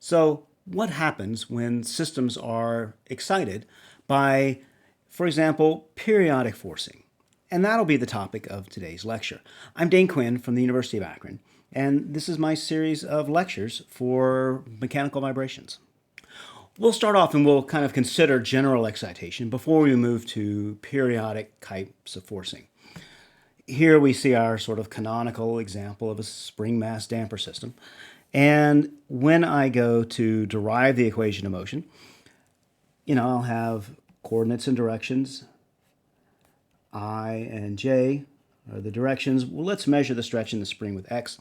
So what happens when systems are excited by, for example, periodic forcing? And that'll be the topic of today's lecture. I'm Dane Quinn from the University of Akron, and this is my series of lectures for mechanical vibrations. We'll start off and we'll kind of consider general excitation before we move to periodic types of forcing. Here we see our sort of canonical example of a spring mass damper system. And when I go to derive the equation of motion, I'll have coordinates and directions. I and j are the directions. Well, let's measure the stretch in the spring with x.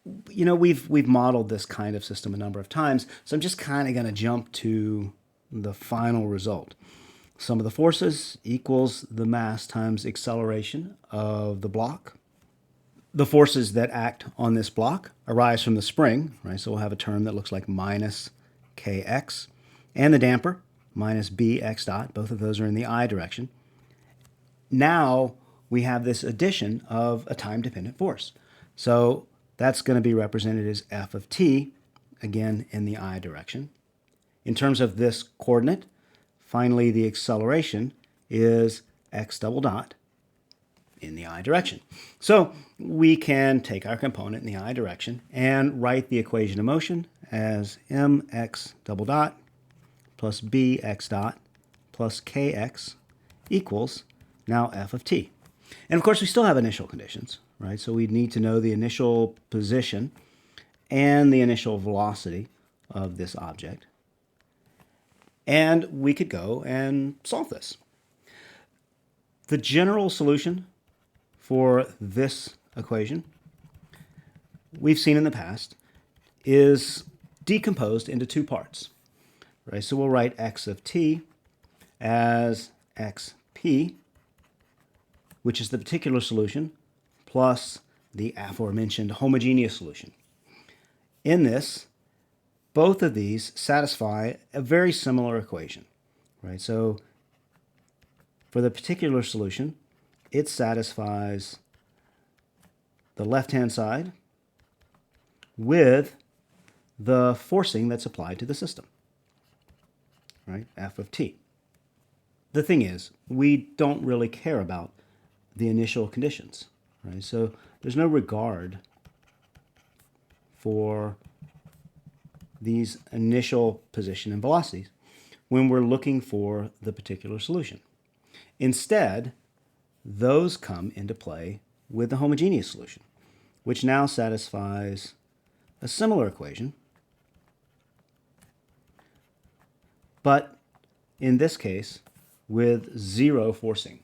We've modeled this kind of system a number of times, so I'm just kind of going to jump to the final result. Sum of the forces equals the mass times acceleration of the block. The forces that act on this block arise from the spring, right? So we'll have a term that looks like minus kx, and the damper, minus bx dot. Both of those are in the I direction. Now we have this addition of a time-dependent force. So that's going to be represented as f of t, again in the I direction. In terms of this coordinate, finally the acceleration is x double dot in the I direction. So we can take our component in the I direction and write the equation of motion as mx double dot plus bx dot plus kx equals now f of t. And of course we still have initial conditions, right? So we need to know the initial position and the initial velocity of this object. And we could go and solve this. The general solution for this equation, we've seen in the past, is decomposed into two parts. Right? So we'll write x of t as xp, which is the particular solution, plus the aforementioned homogeneous solution. In this, both of these satisfy a very similar equation. Right? So for the particular solution, it satisfies the left-hand side with the forcing that's applied to the system, right? F of t. The thing is, we don't really care about the initial conditions, right? So there's no regard for these initial position and velocities when we're looking for the particular solution. Instead, those come into play with the homogeneous solution, which now satisfies a similar equation, but in this case with zero forcing.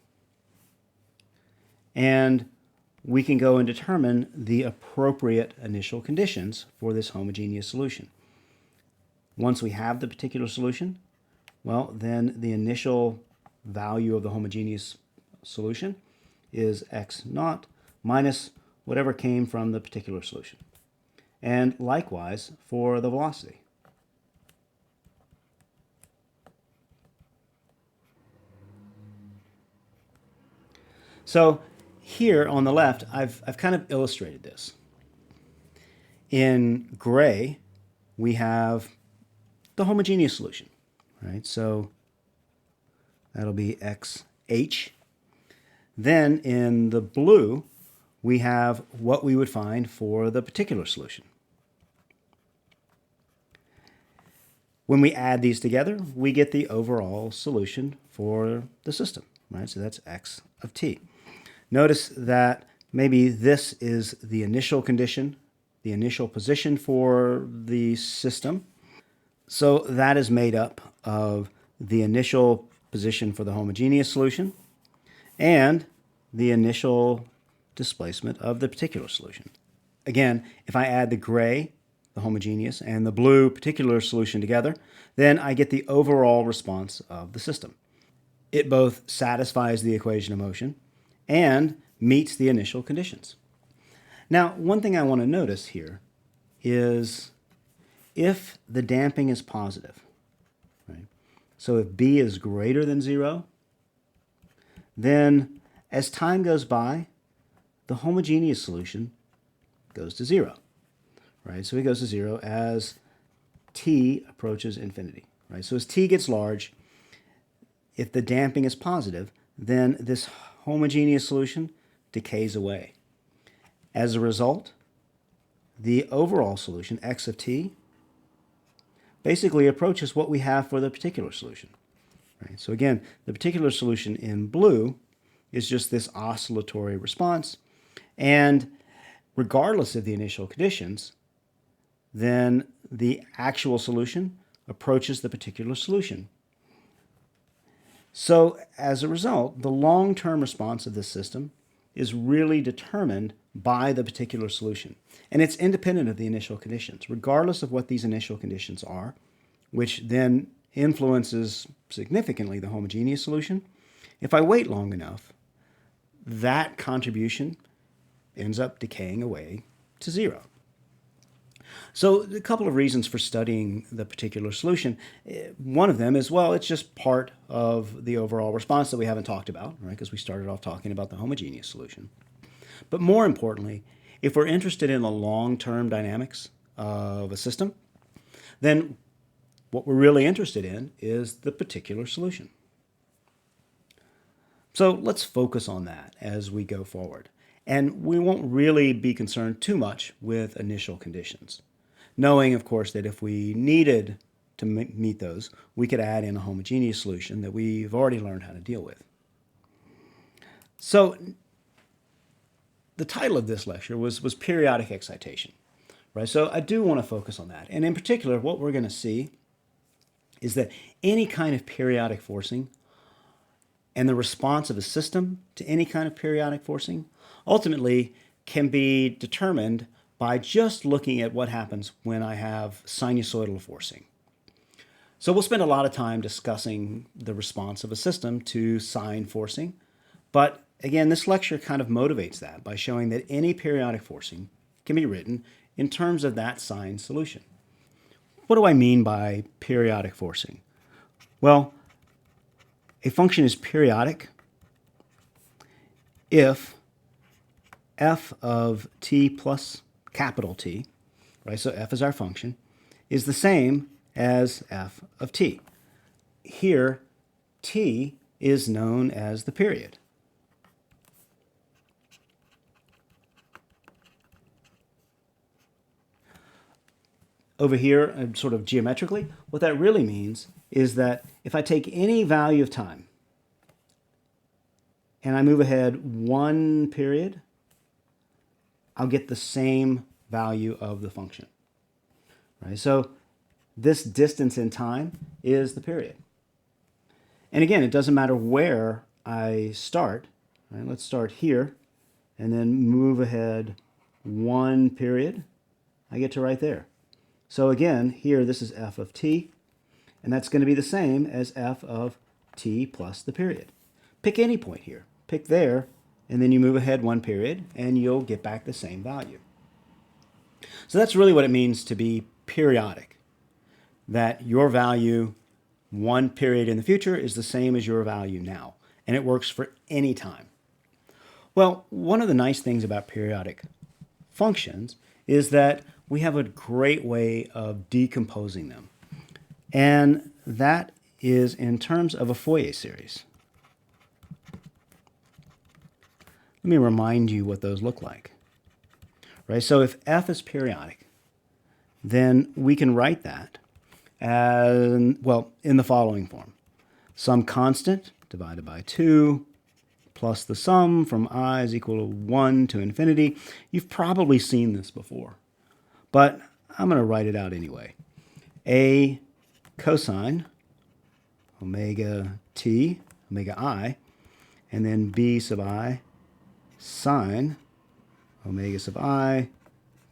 And we can go and determine the appropriate initial conditions for this homogeneous solution. Once we have the particular solution, well, then the initial value of the homogeneous solution is x naught minus whatever came from the particular solution. And likewise for the velocity. So here on the left, I've kind of illustrated this. In gray, we have the homogeneous solution, right? So that'll be xh. Then in the blue, we have what we would find for the particular solution. When we add these together, we get the overall solution for the system, right? So that's x of t. Notice that maybe this is the initial condition, the initial position for the system. So that is made up of the initial position for the homogeneous solution and the initial displacement of the particular solution. Again, if I add the gray, the homogeneous, and the blue particular solution together, then I get the overall response of the system. It both satisfies the equation of motion and meets the initial conditions. Now, one thing I want to notice here is if the damping is positive, right? So if B is greater than 0, then as time goes by, the homogeneous solution goes to 0, right? So it goes to 0 as t approaches infinity, right? So as t gets large, if the damping is positive, then this homogeneous solution decays away. As a result, the overall solution, x of t, basically approaches what we have for the particular solution. Right? So again, the particular solution in blue is just this oscillatory response, and regardless of the initial conditions, then the actual solution approaches the particular solution. So as a result, the long-term response of this system is really determined by the particular solution. And it's independent of the initial conditions, regardless of what these initial conditions are, which then influences significantly the homogeneous solution. If I wait long enough, that contribution ends up decaying away to zero. So a couple of reasons for studying the particular solution. One of them is, well, it's just part of the overall response that we haven't talked about, right? Because we started off talking about the homogeneous solution. But more importantly, if we're interested in the long-term dynamics of a system, then what we're really interested in is the particular solution. So let's focus on that as we go forward. And we won't really be concerned too much with initial conditions, knowing, of course, that if we needed to meet those, we could add in a homogeneous solution that we've already learned how to deal with. So the title of this lecture was periodic excitation, right? So I do want to focus on that. And in particular, what we're going to see is that any kind of periodic forcing and the response of a system to any kind of periodic forcing ultimately can be determined by just looking at what happens when I have sinusoidal forcing. So we'll spend a lot of time discussing the response of a system to sine forcing, but again, this lecture kind of motivates that by showing that any periodic forcing can be written in terms of that sine solution. What do I mean by periodic forcing? Well, a function is periodic if f of t plus capital T, right? So f is our function, is the same as f of t. Here, t is known as the period. Over here, sort of geometrically, what that really means is that if I take any value of time and I move ahead one period, I'll get the same value of the function. Right? So this distance in time is the period. And again, it doesn't matter where I start. Right? Let's start here and then move ahead one period. I get to right there. So again, here this is f of t, and that's going to be the same as f of t plus the period. Pick any point here. Pick there, and then you move ahead one period, and you'll get back the same value. So that's really what it means to be periodic, that your value one period in the future is the same as your value now, and it works for any time. Well, one of the nice things about periodic functions is that we have a great way of decomposing them, and that is in terms of a Fourier series. Let me remind you what those look like. Right? So if f is periodic, then we can write that as, well, in the following form. Some constant divided by 2 plus the sum from I is equal to 1 to infinity. You've probably seen this before, but I'm going to write it out anyway. A cosine omega t, omega I, and then b sub I sine omega sub I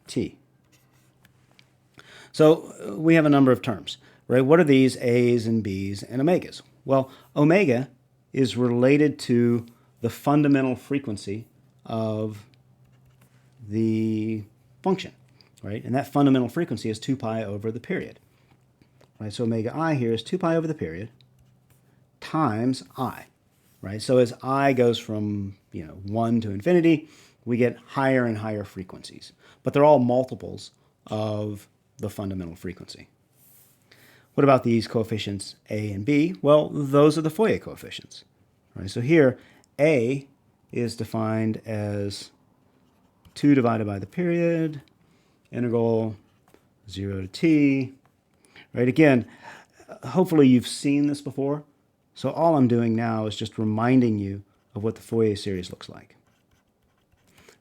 t. So we have a number of terms, right? What are these a's and b's and omegas? Well, omega is related to the fundamental frequency of the function, right? And that fundamental frequency is 2 pi over the period, right? So omega I here is 2 pi over the period times I, right? So as I goes from 1 to infinity, we get higher and higher frequencies, but they're all multiples of the fundamental frequency. What about these coefficients a and b? Well, those are the Fourier coefficients. Right? So here, a is defined as 2 divided by the period, integral 0 to t. Right? Again, hopefully you've seen this before. So all I'm doing now is just reminding you of what the Fourier series looks like.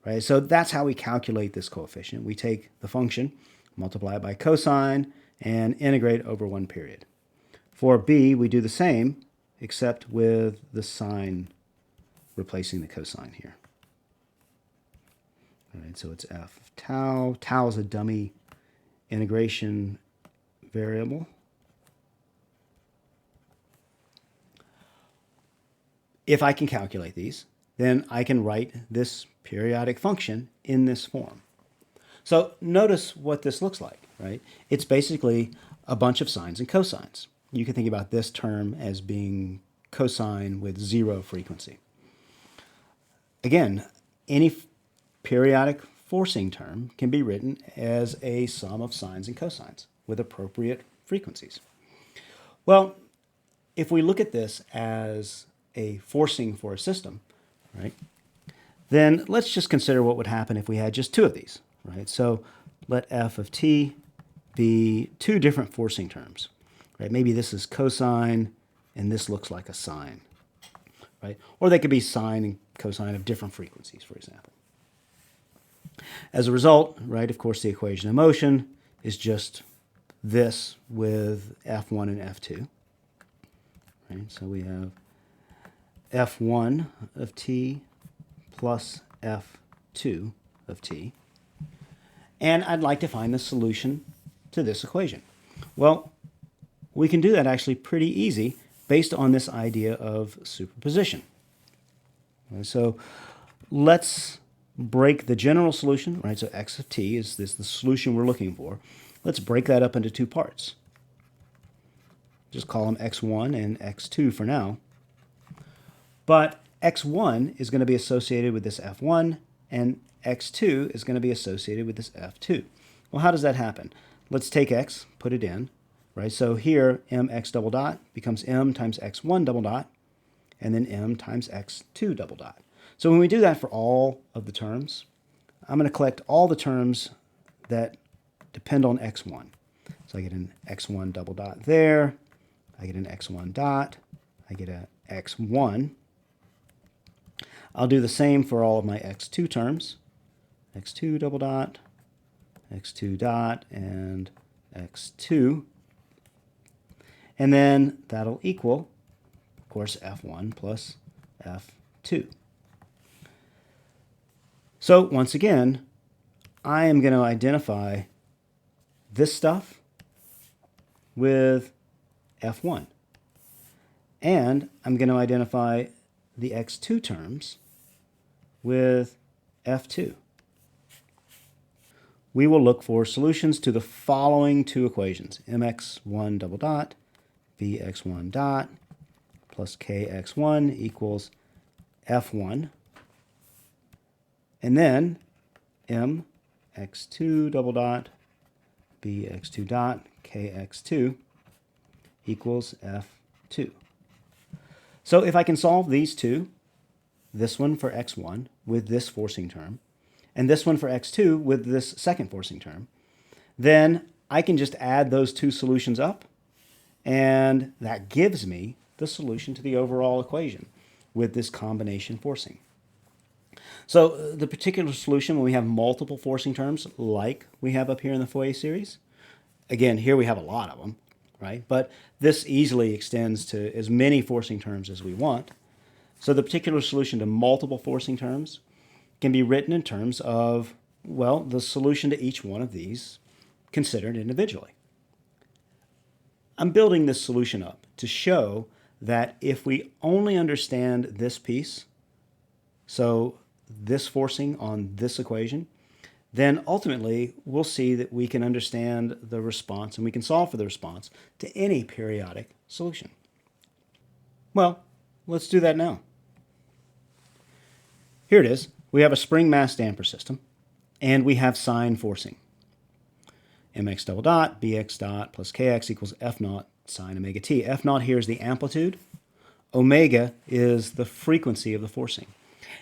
Right? So that's how we calculate this coefficient. We take the function, multiply it by cosine, and integrate over one period. For b, we do the same, except with the sine replacing the cosine here. All right, so it's f of tau. Tau is a dummy integration variable. If I can calculate these, then I can write this periodic function in this form. So notice what this looks like, right? It's basically a bunch of sines and cosines. You can think about this term as being cosine with 0 frequency. Again, any periodic forcing term can be written as a sum of sines and cosines with appropriate frequencies. Well, if we look at this as a forcing for a system, right, then let's just consider what would happen if we had just two of these, right? So let f of t be two different forcing terms, right? Maybe this is cosine and this looks like a sine, right? Or they could be sine and cosine of different frequencies, for example. As a result, right, of course, the equation of motion is just this with F1 and F2, right? So we have F1 of t plus F2 of t. And I'd like to find the solution to this equation. Well, we can do that actually pretty easy based on this idea of superposition. So let's break the general solution, right? So x of t is the solution we're looking for. Let's break that up into two parts. Just call them x1 and x2 for now. But x1 is going to be associated with this f1, and x2 is going to be associated with this f2. Well, how does that happen? Let's take x, put it in, right? So here, mx double dot becomes m times x1 double dot, and then m times x2 double dot. So when we do that for all of the terms, I'm going to collect all the terms that depend on x1. So I get an x1 double dot there, I get an x1 dot, I get an x1. I'll do the same for all of my x2 terms, x2 double dot, x2 dot, and x2. And then that'll equal, of course, f1 plus f2. So once again, I am going to identify this stuff with f1. And I'm going to identify the x2 terms with f2. We will look for solutions to the following two equations, mx1 double dot, vx1 dot, plus kx1 equals f1. And then mx2 double dot, vx2 dot, kx2 equals f2. So if I can solve these two, this one for x1 with this forcing term, and this one for x2 with this second forcing term, then I can just add those two solutions up, and that gives me the solution to the overall equation with this combination forcing. So the particular solution when we have multiple forcing terms, like we have up here in the Fourier series, again, here we have a lot of them, right? But this easily extends to as many forcing terms as we want. So the particular solution to multiple forcing terms can be written in terms of, well, the solution to each one of these considered individually. I'm building this solution up to show that if we only understand this piece, so this forcing on this equation, then ultimately we'll see that we can understand the response and we can solve for the response to any periodic solution. Well, let's do that now. Here it is. We have a spring mass damper system and we have sine forcing. mx double dot bx dot plus kx equals f naught sine omega t. F naught here is the amplitude. Omega is the frequency of the forcing.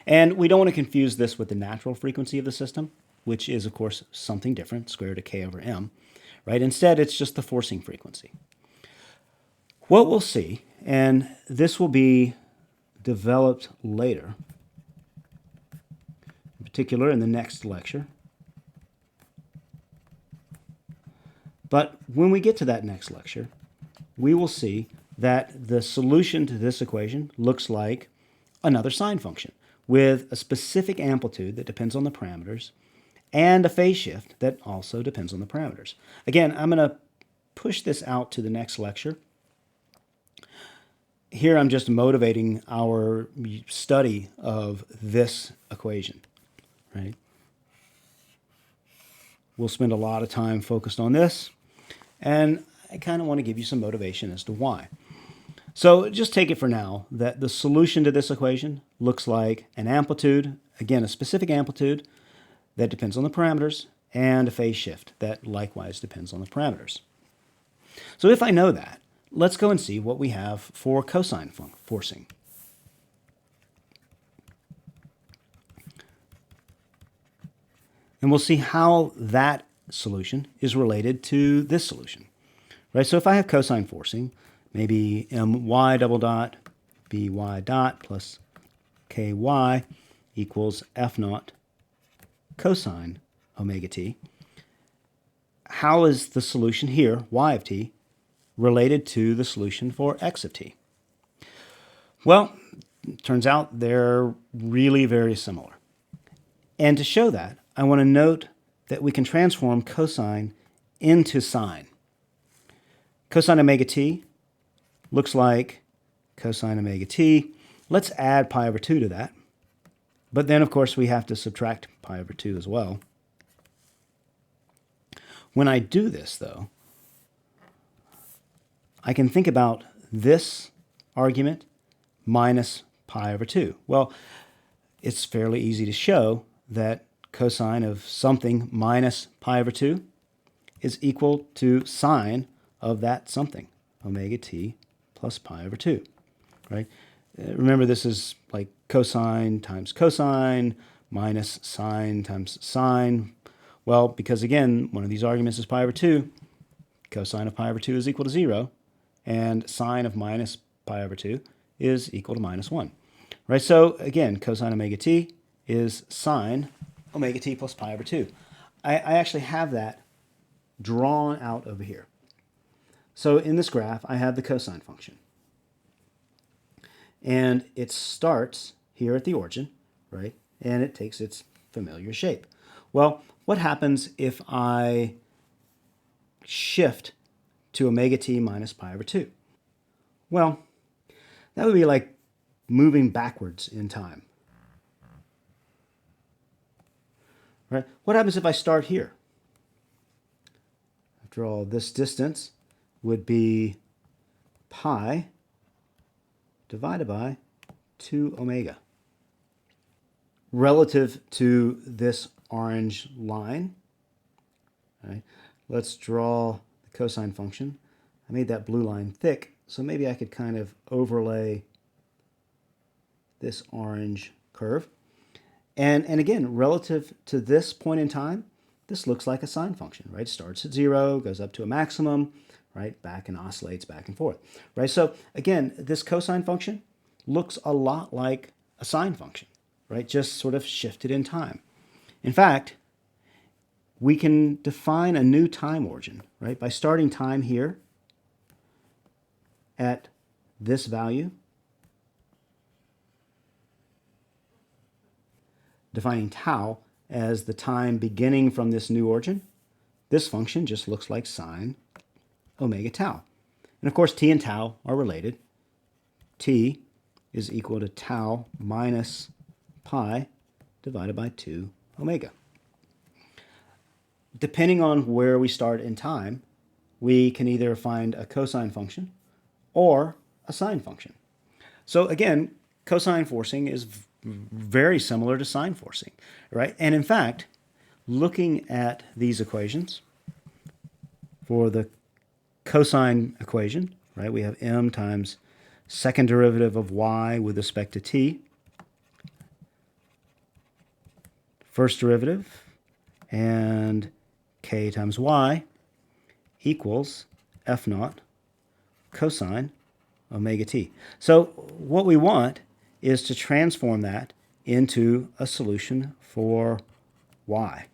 And we don't want to confuse this with the natural frequency of the system, which is, of course, something different, square root of k over m. Right? Instead, it's just the forcing frequency. What we'll see, and this will be developed later, in particular in the next lecture, but when we get to that next lecture, we will see that the solution to this equation looks like another sine function with a specific amplitude that depends on the parameters and a phase shift that also depends on the parameters. Again, I'm going to push this out to the next lecture. Here I'm just motivating our study of this equation, right? We'll spend a lot of time focused on this, and I kind of want to give you some motivation as to why. So just take it for now that the solution to this equation looks like an amplitude, again, a specific amplitude that depends on the parameters, and a phase shift that likewise depends on the parameters. So if I know that, let's go and see what we have for cosine forcing. And we'll see how that solution is related to this solution. Right? So if I have cosine forcing, maybe my double dot by dot plus ky equals f naught cosine omega t. How is the solution here, y of t, related to the solution for x of t? Well, it turns out they're really very similar. And to show that, I want to note that we can transform cosine into sine. Cosine omega t looks like cosine omega t. Let's add pi over 2 to that. But then, of course, we have to subtract pi over 2 as well. When I do this, though, I can think about this argument minus pi over 2. Well, it's fairly easy to show that cosine of something minus pi over 2 is equal to sine of that something, omega t plus pi over 2, right? Remember, this is like cosine times cosine minus sine times sine. Well, because again, one of these arguments is pi over 2, cosine of pi over 2 is equal to 0, and sine of minus pi over 2 is equal to minus 1. Right? So again, cosine omega t is sine omega t plus pi over 2. I actually have that drawn out over here. So in this graph, I have the cosine function. And it starts here at the origin, right? And it takes its familiar shape. Well, what happens if I shift to omega t minus pi over 2? Well, that would be like moving backwards in time. Right? What happens if I start here? After all, this distance would be pi divided by 2 omega. Relative to this orange line, right? Let's draw the cosine function. I made that blue line thick, so maybe I could kind of overlay this orange curve. And again, relative to this point in time, this looks like a sine function, right? Starts at 0, goes up to a maximum, right? Back and oscillates back and forth, right? So again, this cosine function looks a lot like a sine function, right? Just sort of shifted in time. In fact, we can define a new time origin, right? By starting time here at this value, defining tau as the time beginning from this new origin, this function just looks like sine omega tau. And of course, t and tau are related. T is equal to tau minus pi divided by 2 omega. Depending on where we start in time, we can either find a cosine function or a sine function. So again, cosine forcing is very similar to sine forcing, right? And in fact, looking at these equations, for the cosine equation, right? We have m times second derivative of y with respect to t, first derivative, and k times y equals f naught cosine omega t. So what we want is to transform that into a solution for y.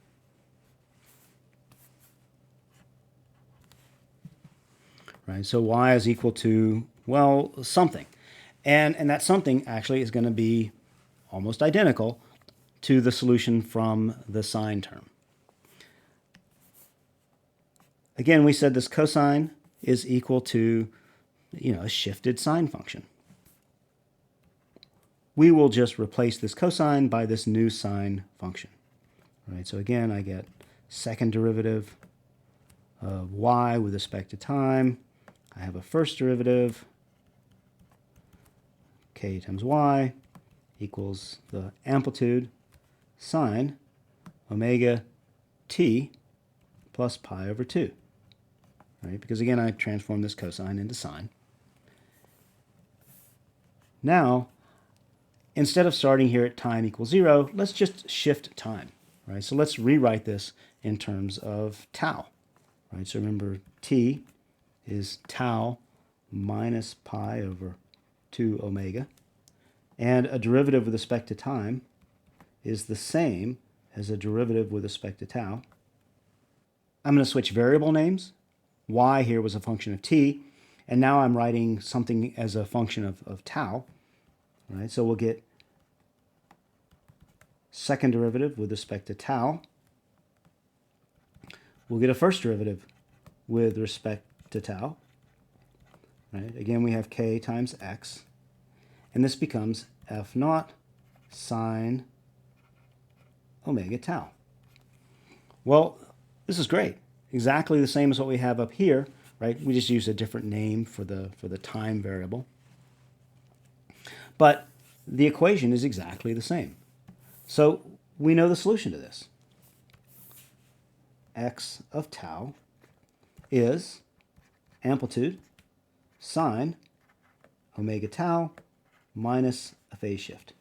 Right, so y is equal to, well, something. And that something actually is going to be almost identical to the solution from the sine term. Again, we said this cosine is equal to, a shifted sine function. We will just replace this cosine by this new sine function. Right, so again, I get second derivative of y with respect to time. I have a first derivative, k times y equals the amplitude sine omega t plus pi over 2. Right? Because again, I transform this cosine into sine. Now, instead of starting here at time equals 0, let's just shift time. Right? So let's rewrite this in terms of tau. Right? So remember, t is tau minus pi over 2 omega. And a derivative with respect to time is the same as a derivative with respect to tau. I'm going to switch variable names. Y here was a function of t, and now I'm writing something as a function of tau. Right? So we'll get second derivative with respect to tau. We'll get a first derivative with respect to tau. Right? Again, we have k times x, and this becomes f naught sine omega tau. Well, this is great. Exactly the same as what we have up here, right? We just use a different name for the time variable. But the equation is exactly the same. So we know the solution to this. X of tau is amplitude sine omega tau minus a phase shift.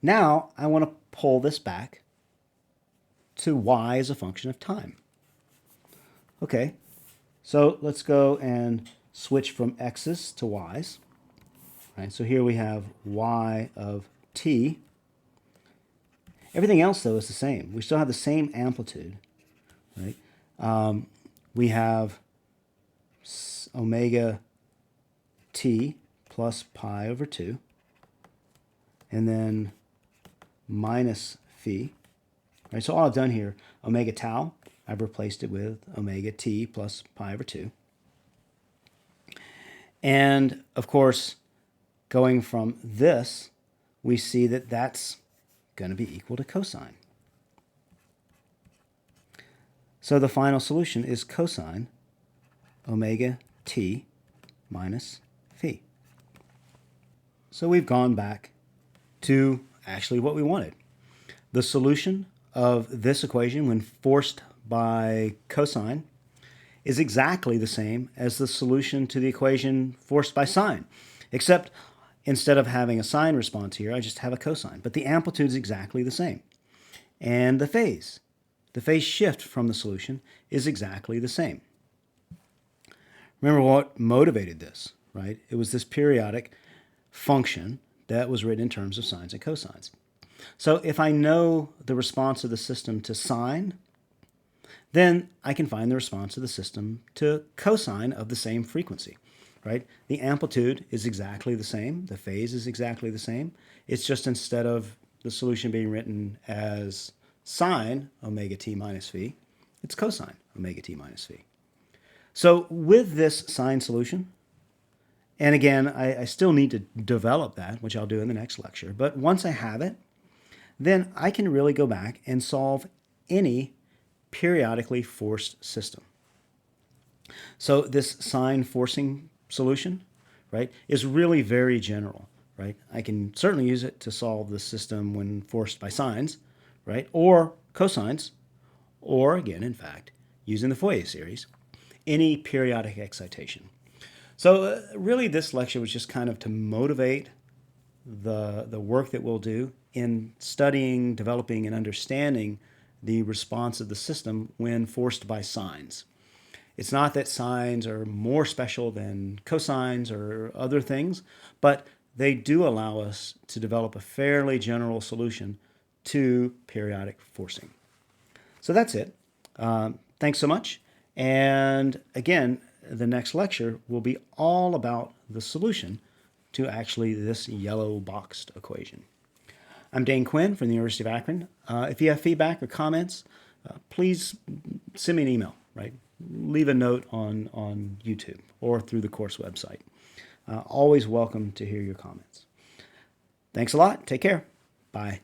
Now I want to pull this back to y as a function of time. Okay, so let's go and switch from x's to y's. Right, so here we have y of t. Everything else, though, is the same. We still have the same amplitude. Right? We have omega t plus pi over 2, and then minus phi. Right, so all I've done here, omega tau, I've replaced it with omega t plus pi over 2. And, of course, going from this, we see that that's going to be equal to cosine. So the final solution is cosine omega t minus phi. So we've gone back to actually what we wanted. The solution of this equation when forced by cosine is exactly the same as the solution to the equation forced by sine, except instead of having a sine response here, I just have a cosine. But the amplitude is exactly the same. And the phase shift from the solution is exactly the same. Remember what motivated this, right? It was this periodic function that was written in terms of sines and cosines. So if I know the response of the system to sine, then I can find the response of the system to cosine of the same frequency, right? The amplitude is exactly the same. The phase is exactly the same. It's just instead of the solution being written as sine omega t minus phi, it's cosine omega t minus phi. So with this sine solution, and again, I still need to develop that, which I'll do in the next lecture, but once I have it, then I can really go back and solve any periodically forced system. So this sine forcing solution, right, is really very general, right? I can certainly use it to solve the system when forced by sines, right, or cosines, or again, in fact, using the Fourier series, any periodic excitation. So really this lecture was just kind of to motivate the work that we'll do in studying, developing, and understanding the response of the system when forced by sines. It's not that sines are more special than cosines or other things, but they do allow us to develop a fairly general solution to periodic forcing. So that's it. Thanks so much. And again, the next lecture will be all about the solution to actually this yellow boxed equation. I'm Dane Quinn from the University of Akron. If you have feedback or comments, please send me an email, right? Leave a note on YouTube or through the course website. Always welcome to hear your comments. Thanks a lot. Take care. Bye.